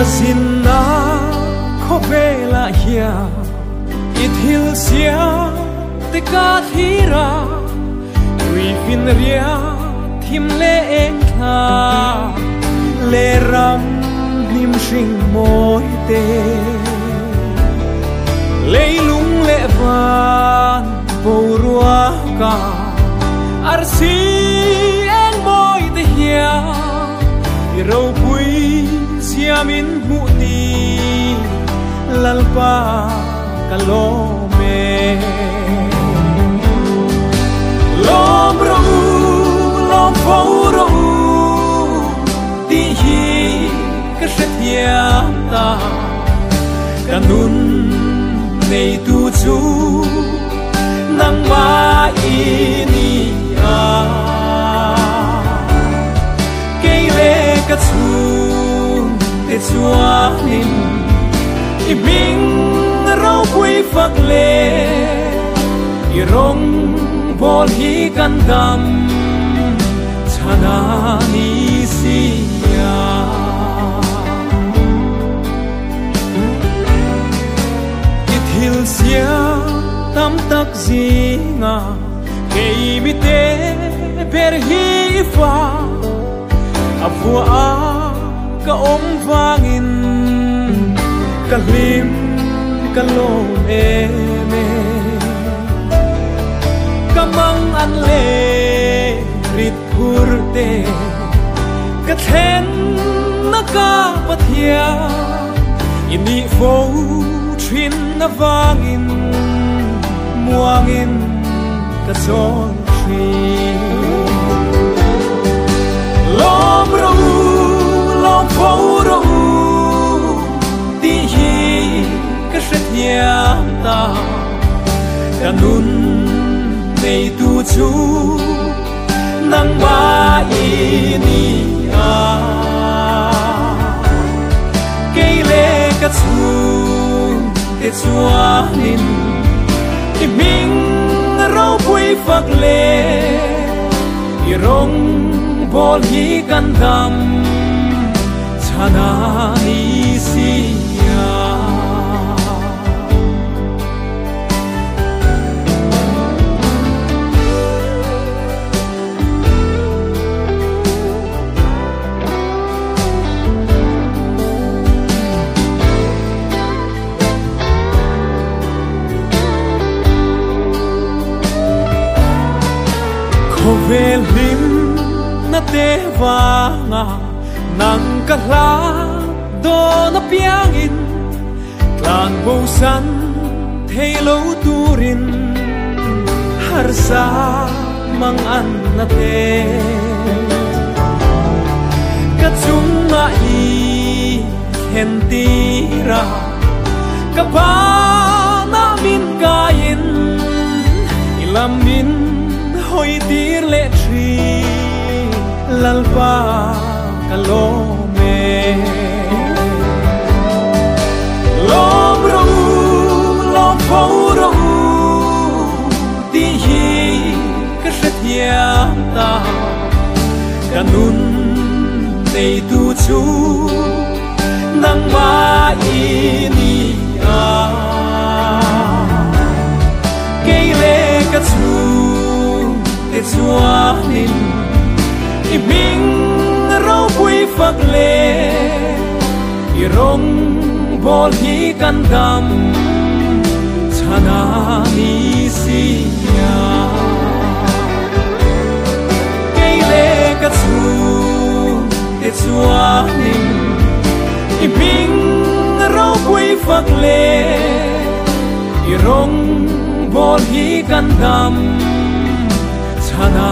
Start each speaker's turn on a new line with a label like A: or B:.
A: xin na khó về lại nhà ít hiểu xia te ca thi ra vì phiền ria thìm lệ anh tha lệ ram niềm sinh mối tê lệ lung lệ van bầu rùa cả ar si anh mối tê hia râu quý xia min mu ti lalpa kalome lom phố ro ti hi ka setiam ta kanun nei tu chu nang ma ini a keile ka chu te chua nim i ming rau quy phật lệ i rong bol hi kan dam chana ni sia i thil sia tam tak zinga kei mi te per hi fa avua a ka om vangin ka lim ka lom eme kamang an le rit purte ka then na ka pathia ini fo trin na vangin muangin ka son tri lom fo ro ti hi ka setiam ta kanun nei tu chu nang ma ini a keile ka chu te chua nin i ming rau pui phak le i rong bol hi kan dam chana ni sia về lim na te vanga nang ka hla do na piang in tlang bo san thei lo turin har sa mang an na te ka chung na i hen ti ra ka pa na min ka in ilam min hoi tir le tri lalpa kalome lom fo ro ti hi ka setiam ta kanun nei tu chu nang ma ini a keile ka chu te chua nin i ming rau pui phak le i rong bol hi kan dam chana ni sia keile ka chu te chua nin i ming rau pui phak le i rong bol hi kan dam chana